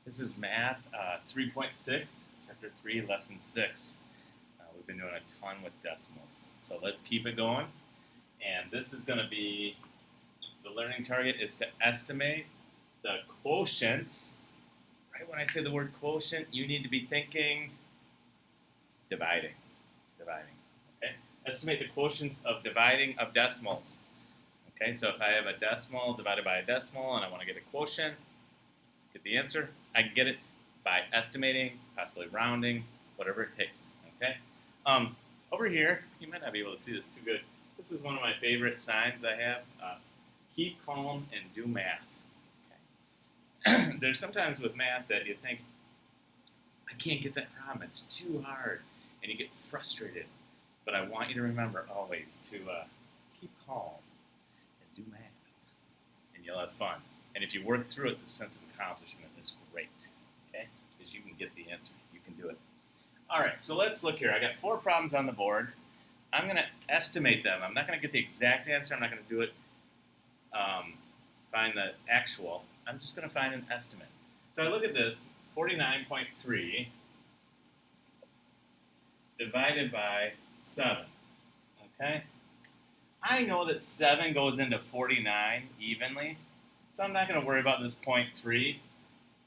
This is Math 3.6, Chapter 3, Lesson 6. We've been doing a ton with decimals. So let's keep it going. And this is going to be, the learning target is to estimate the quotients. Right when I say the word quotient, you need to be thinking dividing. Okay? Estimate the quotients of dividing of decimals. Okay, so if I have a decimal divided by a decimal and I want to get a quotient, get the answer, I can get it by estimating, possibly rounding, whatever it takes. Okay. Over here, you might not be able to see this too good. This is one of my favorite signs I have. Keep calm and do math. Okay. There's sometimes with math that you think, I can't get that problem. It's too hard, and you get frustrated. But I want you to remember always to keep calm and do math, and you'll have fun. And if you work through it, the sense of accomplishment is great, okay? Because you can get the answer. You can do it. All right, so let's look here. I got 4 problems on the board. I'm going to estimate them. I'm not going to get the exact answer. I'm not going to do it, find the actual. I'm just going to find an estimate. So I look at this, 49.3 divided by 7, okay? I know that 7 goes into 49 evenly. So I'm not going to worry about this 0.3,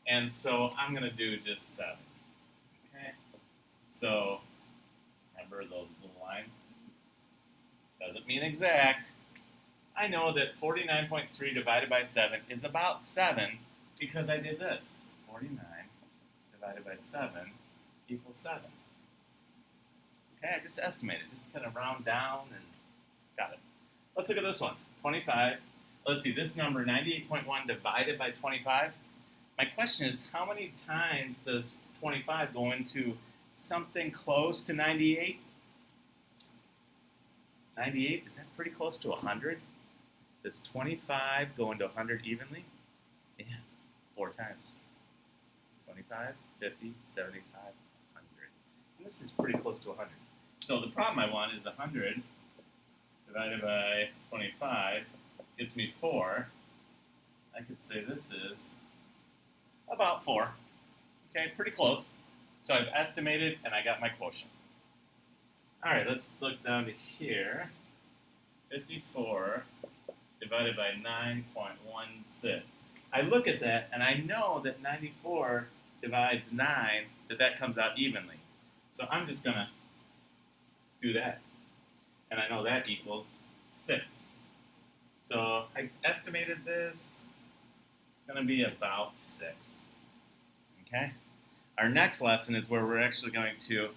and so I'm going to do just 7. Okay? So remember those little lines? Doesn't mean exact. I know that 49.3 divided by 7 is about 7 because I did this. 49 divided by 7 equals 7. Okay, I just estimated, just kind of round down and got it. Let's look at this one, 25. Let's see, this number, 98.1 divided by 25. My question is, how many times does 25 go into something close to 98? 98, is that pretty close to 100? Does 25 go into 100 evenly? Yeah, 4 times. 25, 50, 75, 100. And this is pretty close to 100. So the problem I want is 100 divided by 25 gives me 4. I could say this is about 4. Okay, pretty close. So I've estimated and I got my quotient. All right, let's look down to here. 54 divided by 9.16. I look at that and I know that 94 divides 9, that comes out evenly. So I'm just going to do that. And I know that equals 6. So I estimated this, it's going to be about 6. Okay? Our next lesson is where we're actually going to,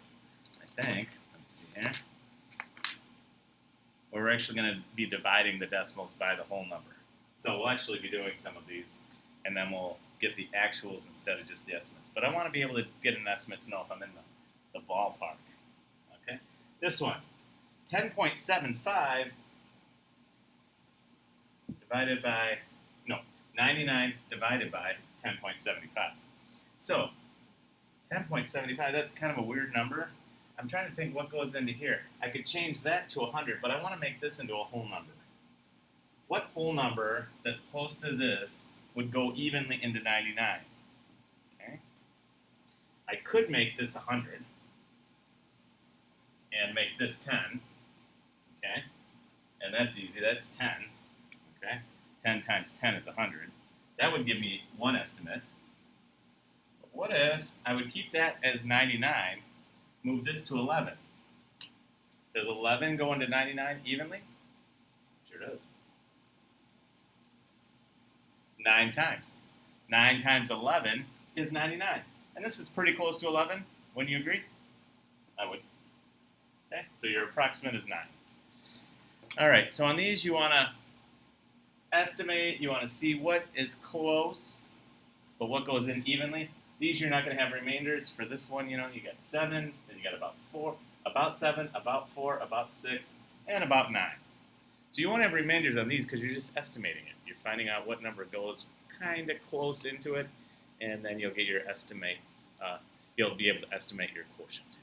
I think, let me see here, where we're actually going to be dividing the decimals by the whole number. So we'll actually be doing some of these, and then we'll get the actuals instead of just the estimates. But I want to be able to get an estimate to know if I'm in the ballpark. Okay? This one, 10.75 divided by, 99 divided by 10.75. So, 10.75, that's kind of a weird number. I'm trying to think what goes into here. I could change that to 100, but I want to make this into a whole number. What whole number that's close to this would go evenly into 99? Okay. I could make this 100 and make this 10. Okay. And that's easy. That's 10. Okay. 10 times 10 is 100. That would give me one estimate. But what if I would keep that as 99, move this to 11? Does 11 go into 99 evenly? Sure does. 9 times. 9 times 11 is 99. And this is pretty close to 11. Wouldn't you agree? I would. Okay, so your approximate is 9. All right, so on these you want to estimate, you want to see what is close, but what goes in evenly. These you're not going to have remainders. For this one, you got 7, then you got about 4, about 7, about 4, about 6, and about 9. So you won't have remainders on these because you're just estimating it. You're finding out what number goes kind of close into it, and then you'll get your estimate. You'll be able to estimate your quotient.